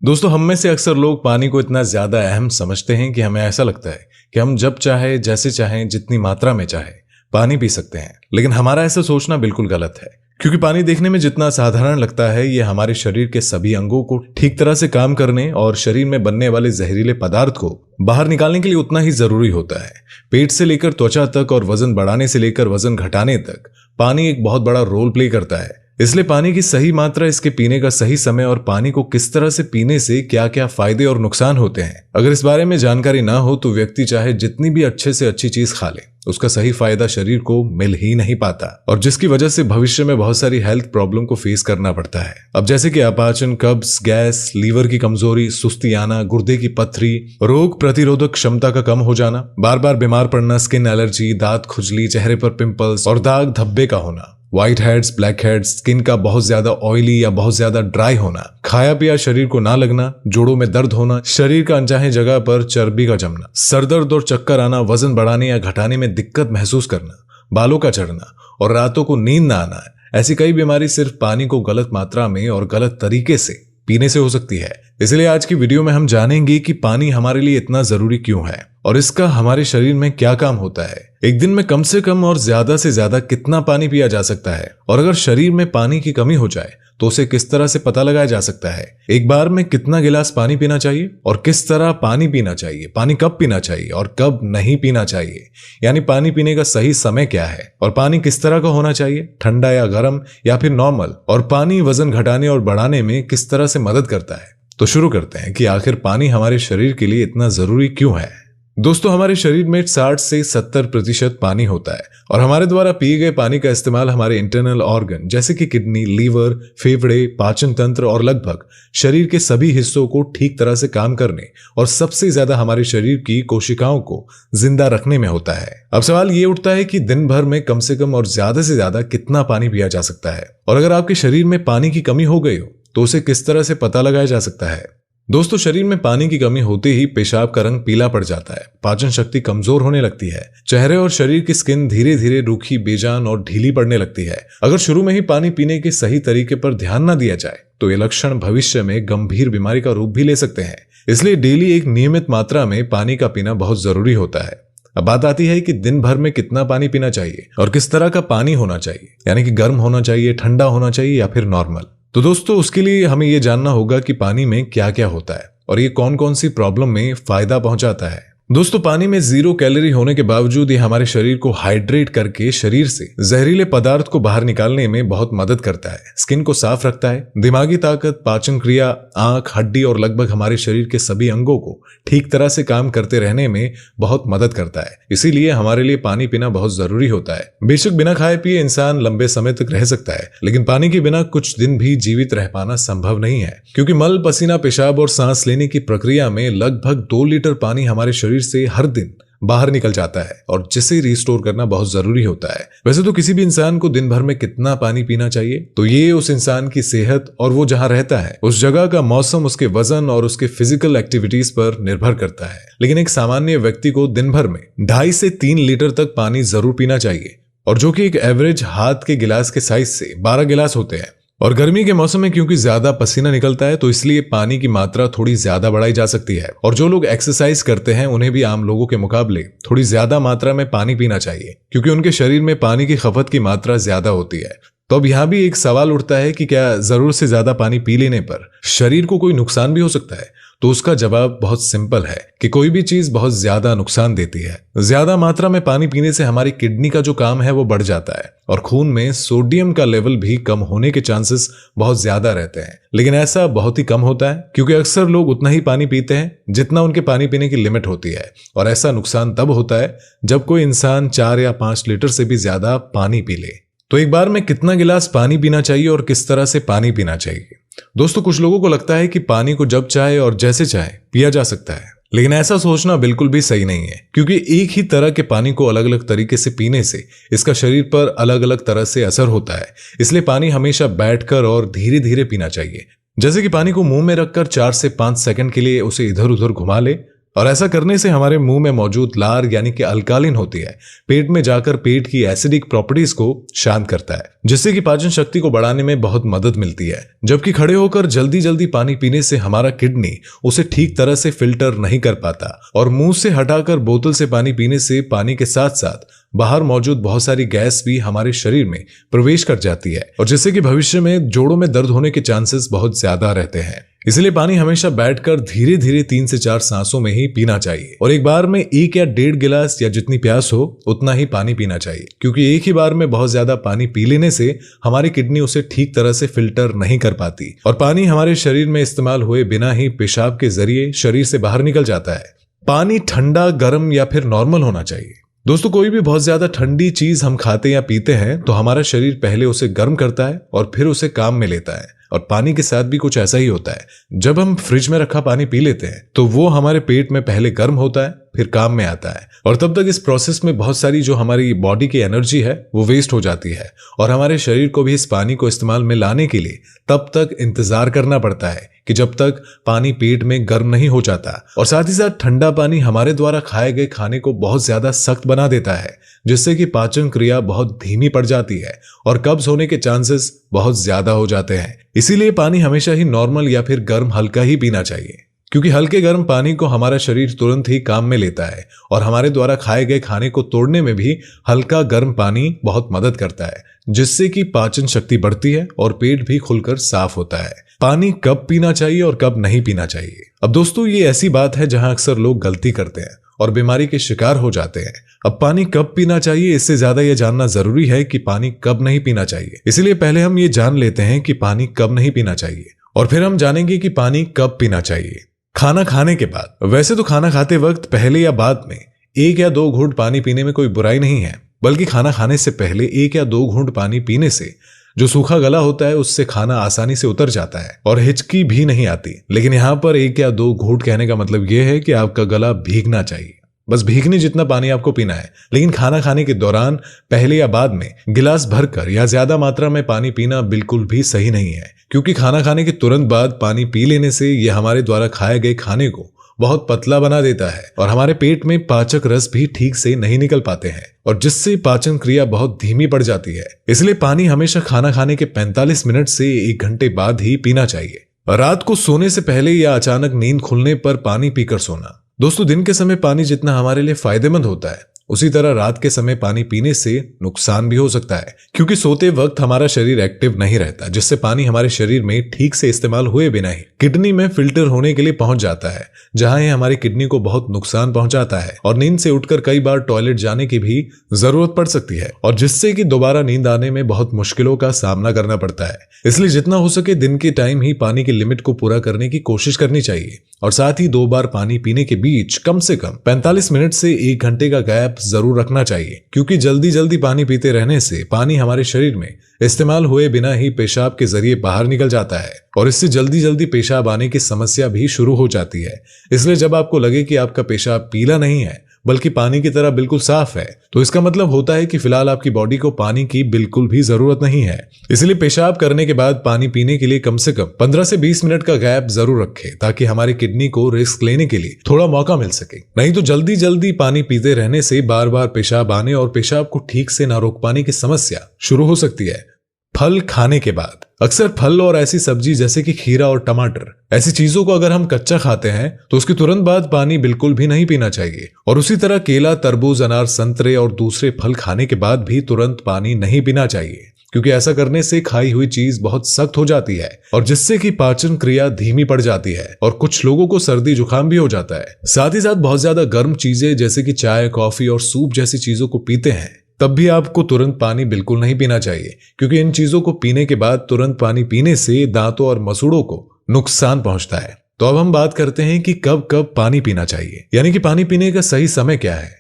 दोस्तों, हम में से अक्सर लोग पानी को इतना ज्यादा अहम समझते हैं कि हमें ऐसा लगता है कि हम जब चाहे, जैसे चाहें, जितनी मात्रा में चाहे पानी पी सकते हैं। लेकिन हमारा ऐसा सोचना बिल्कुल गलत है, क्योंकि पानी देखने में जितना साधारण लगता है, ये हमारे शरीर के सभी अंगों को ठीक तरह से काम करने और शरीर में बनने वाले जहरीले पदार्थ को बाहर निकालने के लिए उतना ही जरूरी होता है। पेट से लेकर त्वचा तक और वजन बढ़ाने से लेकर वजन घटाने तक पानी एक बहुत बड़ा रोल प्ले करता है। इसलिए पानी की सही मात्रा, इसके पीने का सही समय और पानी को किस तरह से पीने से क्या क्या फायदे और नुकसान होते हैं, अगर इस बारे में जानकारी ना हो तो व्यक्ति चाहे जितनी भी अच्छे से अच्छी चीज खा ले, उसका सही फायदा शरीर को मिल ही नहीं पाता, और जिसकी वजह से भविष्य में बहुत सारी हेल्थ प्रॉब्लम को फेस करना पड़ता है। अब जैसे कि अपाचन, कब्ज, गैस, लीवर की कमजोरी, सुस्ती आना, गुर्दे की पथरी, रोग प्रतिरोधक क्षमता का कम हो जाना, बार बार बीमार पड़ना, स्किन एलर्जी, दांत खुजली, चेहरे पर पिंपल्स और दाग धब्बे का होना, white heads, black heads, skin का बहुत ज्यादा ऑयली या बहुत ज्यादा ड्राई होना, खाया पिया शरीर को ना लगना, जोड़ों में दर्द होना, शरीर का अनचाहे जगह पर चर्बी का जमना, सरदर्द और चक्कर आना, वजन बढ़ाने या घटाने में दिक्कत महसूस करना, बालों का झड़ना और रातों को नींद ना आना, ऐसी कई बीमारी सिर्फ पानी को गलत मात्रा में और गलत तरीके से पीने से हो सकती है। इसलिए आज की वीडियो में हम जानेंगे कि पानी हमारे लिए इतना जरूरी क्यों है और इसका हमारे शरीर में क्या काम होता है। एक दिन में कम से कम और ज्यादा से ज्यादा कितना पानी पिया जा सकता है, और अगर शरीर में पानी की कमी हो जाए तो उसे किस तरह से पता लगाया जा सकता है। एक बार में कितना गिलास पानी पीना चाहिए और किस तरह पानी पीना चाहिए, पानी कब पीना चाहिए और कब नहीं पीना चाहिए, यानी पानी पीने का सही समय क्या है, और पानी किस तरह का होना चाहिए, ठंडा या गर्म या फिर नॉर्मल, और पानी वजन घटाने और बढ़ाने में किस तरह से मदद करता है। तो शुरू करते हैं कि आखिर पानी हमारे शरीर के लिए इतना जरूरी क्यों है। दोस्तों, हमारे शरीर में 60 से 70% पानी होता है, और हमारे द्वारा पिए गए पानी का इस्तेमाल हमारे इंटरनल ऑर्गन जैसे कि किडनी, लीवर, फेफड़े, पाचन तंत्र और लगभग शरीर के सभी हिस्सों को ठीक तरह से काम करने और सबसे ज्यादा हमारे शरीर की कोशिकाओं को जिंदा रखने में होता है। अब सवाल ये उठता है कि दिन भर में कम से कम और ज्यादा से ज्यादा कितना पानी पिया जा सकता है, और अगर आपके शरीर में पानी की कमी हो गई हो तो उसे किस तरह से पता लगाया जा सकता है। दोस्तों, शरीर में पानी की कमी होते ही पेशाब का रंग पीला पड़ जाता है, पाचन शक्ति कमजोर होने लगती है, चेहरे और शरीर की स्किन धीरे धीरे रूखी, बेजान और ढीली पड़ने लगती है। अगर शुरू में ही पानी पीने के सही तरीके पर ध्यान न दिया जाए तो ये लक्षण भविष्य में गंभीर बीमारी का रूप भी ले सकते हैं। इसलिए डेली एक नियमित मात्रा में पानी का पीना बहुत जरूरी होता है। अब बात आती है कि दिन भर में कितना पानी पीना चाहिए और किस तरह का पानी होना चाहिए, यानी कि गर्म होना चाहिए, ठंडा होना चाहिए या फिर नॉर्मल। तो दोस्तों, उसके लिए हमें यह जानना होगा कि पानी में क्या क्या होता है और ये कौन कौन सी प्रॉब्लम में फायदा पहुंचाता है। दोस्तों, पानी में 0 कैलोरी होने के बावजूद ये हमारे शरीर को हाइड्रेट करके शरीर से जहरीले पदार्थ को बाहर निकालने में बहुत मदद करता है, स्किन को साफ रखता है, दिमागी ताकत, पाचन क्रिया, आंख, हड्डी और लगभग हमारे शरीर के सभी अंगों को ठीक तरह से काम करते रहने में बहुत मदद करता है। इसीलिए हमारे लिए पानी पीना बहुत जरूरी होता है। बेशक बिना खाए पिए इंसान लंबे समय तक रह सकता है, लेकिन पानी के बिना कुछ दिन भी जीवित रह पाना संभव नहीं है, क्योंकि मल, पसीना, पेशाब और सांस लेने की प्रक्रिया में लगभग 2 लीटर पानी हमारे शरीर से हर दिन बाहर निकल जाता है, और जिसे रिस्टोर करना बहुत जरूरी होता है। वैसे तो किसी भी इंसान को दिन भर में कितना पानी पीना चाहिए, तो ये उस इंसान की सेहत और वो जहां रहता है, उस जगह का मौसम, उसके वजन और उसके फिजिकल एक्टिविटीज पर निर्भर करता है। लेकिन एक सामान्य व्यक्ति को दिन भर में 2.5 से 3 लीटर तक पानी जरूर पीना चाहिए, और जो कि एक एवरेज हाथ के गिलास के साइज से 12 गिलास होते हैं। और गर्मी के मौसम में क्योंकि ज्यादा पसीना निकलता है, तो इसलिए पानी की मात्रा थोड़ी ज्यादा बढ़ाई जा सकती है, और जो लोग एक्सरसाइज करते हैं उन्हें भी आम लोगों के मुकाबले थोड़ी ज्यादा मात्रा में पानी पीना चाहिए, क्योंकि उनके शरीर में पानी की खपत की मात्रा ज्यादा होती है। तो अब यहाँ भी एक सवाल उठता है कि क्या जरूरत से ज्यादा पानी पी लेने पर शरीर को कोई नुकसान भी हो सकता है। तो उसका जवाब बहुत सिंपल है कि कोई भी चीज बहुत ज्यादा नुकसान देती है। ज्यादा मात्रा में पानी पीने से हमारी किडनी का जो काम है वो बढ़ जाता है, और खून में सोडियम का लेवल भी कम होने के चांसेस बहुत ज्यादा रहते हैं। लेकिन ऐसा बहुत ही कम होता है, क्योंकि अक्सर लोग उतना ही पानी पीते हैं जितना उनके पानी पीने की लिमिट होती है, और ऐसा नुकसान तब होता है जब कोई इंसान 4 या 5 लीटर से भी ज्यादा पानी पी ले। तो एक बार में कितना गिलास पानी पीना चाहिए और किस तरह से पानी पीना चाहिए। दोस्तों, कुछ लोगों को लगता है कि पानी को जब चाहे और जैसे चाहे पिया जा सकता है, लेकिन ऐसा सोचना बिल्कुल भी सही नहीं है, क्योंकि एक ही तरह के पानी को अलग अलग तरीके से पीने से इसका शरीर पर अलग अलग तरह से असर होता है। इसलिए पानी हमेशा बैठकर और धीरे धीरे पीना चाहिए। जैसे कि पानी को मुंह में रखकर 4 से 5 सेकंड के लिए उसे इधर उधर घुमा ले, और ऐसा करने से हमारे मुंह में मौजूद लार यानी कि अल्कालिन होती है, पेट में जाकर पेट की एसिडिक प्रॉपर्टीज को शांत करता है, जिससे कि पाचन शक्ति को बढ़ाने में बहुत मदद मिलती है। जबकि खड़े होकर जल्दी जल्दी पानी पीने से हमारा किडनी उसे ठीक तरह से फिल्टर नहीं कर पाता और मुंह से हटाकर बोतल से पानी पीने से पानी के साथ साथ बाहर मौजूद बहुत सारी गैस भी हमारे शरीर में प्रवेश कर जाती है, और जिससे कि भविष्य में जोड़ों में दर्द होने के चांसेस बहुत ज्यादा रहते हैं। इसलिए पानी हमेशा बैठकर धीरे धीरे 3 से 4 सांसों में ही पीना चाहिए, और एक बार में 1 या 1.5 गिलास या जितनी प्यास हो उतना ही पानी पीना चाहिए, क्योंकि एक ही बार में बहुत ज्यादा पानी पी लेने से हमारी किडनी उसे ठीक तरह से फिल्टर नहीं कर पाती और पानी हमारे शरीर में इस्तेमाल हुए बिना ही पेशाब के जरिए शरीर से बाहर निकल जाता है। पानी ठंडा, गर्म या फिर नॉर्मल होना चाहिए। दोस्तों, कोई भी बहुत ज्यादा ठंडी चीज हम खाते या पीते हैं तो हमारा शरीर पहले उसे गर्म करता है और फिर उसे काम में लेता है, और पानी के साथ भी कुछ ऐसा ही होता है। जब हम फ्रिज में रखा पानी पी लेते हैं तो वो हमारे पेट में पहले गर्म होता है, फिर काम में आता है, और तब तक इस प्रोसेस में बहुत सारी जो हमारी बॉडी की एनर्जी है वो वेस्ट हो जाती है, और हमारे शरीर को भी इस पानी को इस्तेमाल में लाने के लिए तब तक इंतजार करना पड़ता है कि जब तक पानी पेट में गर्म नहीं हो जाता। और साथ ही साथ ठंडा पानी हमारे द्वारा खाए गए खाने को बहुत ज्यादा सख्त बना देता है, जिससे कि पाचन क्रिया बहुत धीमी पड़ जाती है और कब्ज होने के चांसेस बहुत ज्यादा हो जाते हैं। इसीलिए पानी हमेशा ही नॉर्मल या फिर गर्म हल्का ही पीना चाहिए, क्योंकि हल्के गर्म पानी को हमारा शरीर तुरंत ही काम में लेता है, और हमारे द्वारा खाए गए खाने को तोड़ने में भी हल्का गर्म पानी बहुत मदद करता है, जिससे कि पाचन शक्ति बढ़ती है और पेट भी खुलकर साफ होता है। पानी कब पीना चाहिए और कब नहीं पीना चाहिए? अब दोस्तों, ये ऐसी बात है जहां अक्सर लोग गलती करते हैं और बीमारी के शिकार हो जाते हैं। अब पानी कब पीना चाहिए, इससे ज्यादा यह जानना जरूरी है कि पानी कब नहीं पीना चाहिए। इसलिए पहले हम ये जान लेते हैं कि पानी कब नहीं पीना चाहिए, और फिर हम जानेंगे कि पानी कब पीना चाहिए। खाना खाने के बाद। वैसे तो खाना खाते वक्त पहले या बाद में 1 या 2 घूंट पानी पीने में कोई बुराई नहीं है, बल्कि खाना खाने से पहले 1 या 2 घूंट पानी पीने से जो सूखा गला होता है उससे खाना आसानी से उतर जाता है और हिचकी भी नहीं आती। लेकिन यहाँ पर 1 या 2 घूंट कहने का मतलब यह है कि आपका गला भीगना चाहिए, बस भीगने जितना पानी आपको पीना है। लेकिन खाना खाने के दौरान पहले या बाद में गिलास भरकर या ज्यादा मात्रा में पानी पीना बिल्कुल भी सही नहीं है, क्योंकि खाना खाने के तुरंत बाद पानी पी लेने से यह हमारे द्वारा खाए गए खाने को बहुत पतला बना देता है और हमारे पेट में पाचक रस भी ठीक से नहीं निकल पाते हैं, और जिससे पाचन क्रिया बहुत धीमी पड़ जाती है। इसलिए पानी हमेशा खाना खाने के 45 मिनट से 1 घंटे बाद ही पीना चाहिए। रात को सोने से पहले या अचानक नींद खुलने पर पानी पीकर सोना। दोस्तों, दिन के समय पानी जितना हमारे लिए फायदेमंद होता है, उसी तरह रात के समय पानी पीने से नुकसान भी हो सकता है, क्योंकि सोते वक्त हमारा शरीर एक्टिव नहीं रहता, जिससे पानी हमारे शरीर में ठीक से इस्तेमाल हुए बिना ही किडनी में फिल्टर होने के लिए पहुंच जाता है, जहां ये हमारी किडनी को बहुत नुकसान पहुंचाता है और नींद से उठकर कई बार टॉयलेट जाने की भी जरूरत पड़ सकती है, और जिससे कि दोबारा नींद आने में बहुत मुश्किलों का सामना करना पड़ता है। इसलिए जितना हो सके दिन के टाइम ही पानी की लिमिट को पूरा करने की कोशिश करनी चाहिए, और साथ ही 2 बार पानी पीने के बीच कम से कम 45 मिनट से 1 घंटे का गैप जरूर रखना चाहिए, क्योंकि जल्दी जल्दी पानी पीते रहने से पानी हमारे शरीर में इस्तेमाल हुए बिना ही पेशाब के जरिए बाहर निकल जाता है, और इससे जल्दी जल्दी पेशाब आने की समस्या भी शुरू हो जाती है। इसलिए जब आपको लगे कि आपका पेशाब पीला नहीं है बल्कि पानी की तरह बिल्कुल साफ है, तो इसका मतलब होता है कि फिलहाल आपकी बॉडी को पानी की बिल्कुल भी जरूरत नहीं है। इसलिए पेशाब करने के बाद पानी पीने के लिए कम से कम 15 से 20 मिनट का गैप जरूर रखें, ताकि हमारी किडनी को रिस्क लेने के लिए थोड़ा मौका मिल सके। नहीं तो जल्दी जल्दी पानी पीते रहने से बार बार पेशाब आने और पेशाब को ठीक से ना रोक पाने की समस्या शुरू हो सकती है। फल खाने के बाद। अक्सर फल और ऐसी सब्जी जैसे कि खीरा और टमाटर, ऐसी चीजों को अगर हम कच्चा खाते हैं तो उसके तुरंत बाद पानी बिल्कुल भी नहीं पीना चाहिए, और उसी तरह केला, तरबूज, अनार, संतरे और दूसरे फल खाने के बाद भी तुरंत पानी नहीं पीना चाहिए, क्योंकि ऐसा करने से खाई हुई चीज बहुत सख्त हो जाती है और जिससे कि पाचन क्रिया धीमी पड़ जाती है और कुछ लोगों को सर्दी जुकाम भी हो जाता है। साथ ही साथ बहुत ज्यादा गर्म चीजें जैसे कि चाय, कॉफी और सूप जैसी चीजों को पीते हैं तब भी आपको तुरंत पानी बिल्कुल नहीं पीना चाहिए, क्योंकि इन चीजों को पीने के बाद तुरंत पानी पीने से दांतों और मसूड़ों को नुकसान पहुंचता है। तो अब हम बात करते हैं कि कब कब पानी पीना चाहिए, यानी कि पानी पीने का सही समय क्या है।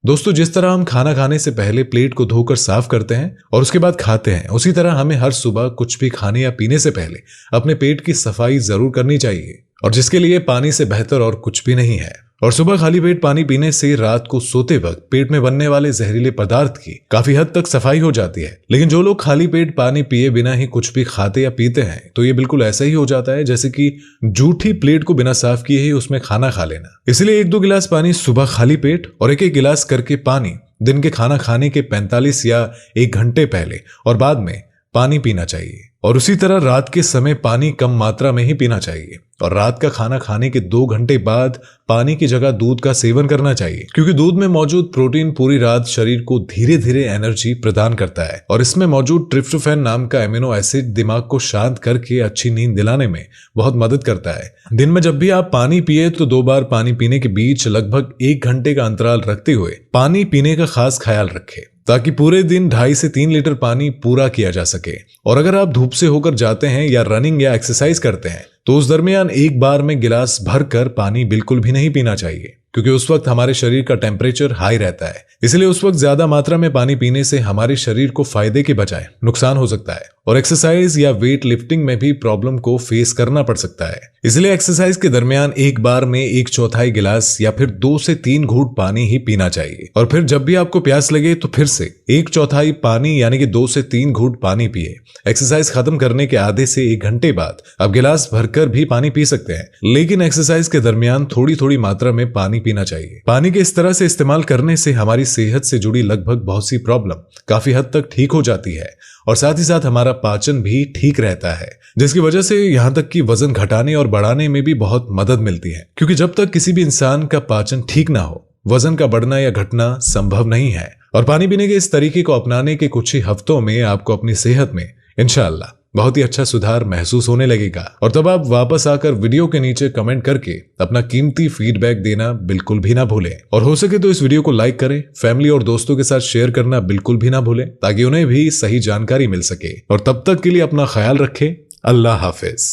दोस्तों, जिस तरह हम खाना खाने से पहले प्लेट को धोकर साफ करते हैं और उसके बाद खाते हैं, उसी तरह हमें हर सुबह कुछ भी खाने या पीने से पहले अपने पेट की सफाई जरूर करनी चाहिए, और जिसके लिए पानी से बेहतर और कुछ भी नहीं है। और सुबह खाली पेट पानी पीने से रात को सोते वक्त पेट में बनने वाले जहरीले पदार्थ की काफी हद तक सफाई हो जाती है। लेकिन जो लोग खाली पेट पानी पिए बिना ही कुछ भी खाते या पीते हैं तो ये बिल्कुल ऐसा ही हो जाता है जैसे कि जूठी प्लेट को बिना साफ किए ही उसमें खाना खा लेना। इसलिए 1-2 गिलास पानी सुबह खाली पेट और 1-1 गिलास करके पानी दिन के खाना खाने के 45 या 1 घंटे पहले और बाद में पानी पीना चाहिए। और उसी तरह रात के समय पानी कम मात्रा में ही पीना चाहिए और रात का खाना खाने के 2 घंटे बाद पानी की जगह दूध का सेवन करना चाहिए, क्योंकि दूध में मौजूद प्रोटीन पूरी रात शरीर को धीरे धीरे एनर्जी प्रदान करता है और इसमें मौजूद ट्रिप्टोफैन नाम का एमिनो एसिड दिमाग को शांत करके अच्छी नींद दिलाने में बहुत मदद करता है। दिन में जब भी आप पानी पिए तो 2 बार पानी पीने के बीच लगभग 1 घंटे का अंतराल रखते हुए पानी पीने का खास ख्याल रखें ताकि पूरे दिन 2.5 से 3 लीटर पानी पूरा किया जा सके। और अगर आप धूप से होकर जाते हैं या रनिंग या एक्सरसाइज करते हैं तो उस दरमियान एक बार में गिलास भरकर पानी बिल्कुल भी नहीं पीना चाहिए, क्योंकि उस वक्त हमारे शरीर का टेम्परेचर हाई रहता है। इसलिए उस वक्त ज्यादा मात्रा में पानी पीने से हमारे शरीर को फायदे के बजाय नुकसान हो सकता है और एक्सरसाइज या वेट लिफ्टिंग में भी प्रॉब्लम को फेस करना पड़ सकता है। इसलिए एक्सरसाइज के दरमियान एक बार में 1/4 गिलास या फिर 2 से 3 घूंट पानी ही पीना चाहिए और फिर जब भी आपको प्यास लगे तो फिर से 1/4 पानी यानी कि 2 से 3 घूंट पानी पिए। एक्सरसाइज खत्म करने के आधे से 1 घंटे बाद आप गिलास भरकर भी पानी पी सकते हैं, लेकिन एक्सरसाइज के दरमियान थोड़ी थोड़ी मात्रा में पानी पीना चाहिए। पानी के इस तरह से इस्तेमाल करने से हमारी सेहत से जुड़ी लगभग बहुत सी प्रॉब्लम काफी हद तक ठीक हो जाती है और साथ ही साथ हमारा पाचन भी ठीक रहता है, जिसकी वजह से यहां तक कि वजन घटाने और बढ़ाने में भी बहुत मदद मिलती है। क्योंकि जब तक किसी भी इंसान का पाचन ठीक ना हो वजन का बढ़ना या घटना संभव नहीं है। और पानी पीने के इस तरीके को अपनाने के कुछ ही हफ्तों में आपको अपनी सेहत में इंशाअल्लाह बहुत ही अच्छा सुधार महसूस होने लगेगा। और तब आप वापस आकर वीडियो के नीचे कमेंट करके अपना कीमती फीडबैक देना बिल्कुल भी ना भूलें। और हो सके तो इस वीडियो को लाइक करें, फैमिली और दोस्तों के साथ शेयर करना बिल्कुल भी ना भूलें ताकि उन्हें भी सही जानकारी मिल सके। और तब तक के लिए अपना ख्याल रखें। अल्लाह हाफिज।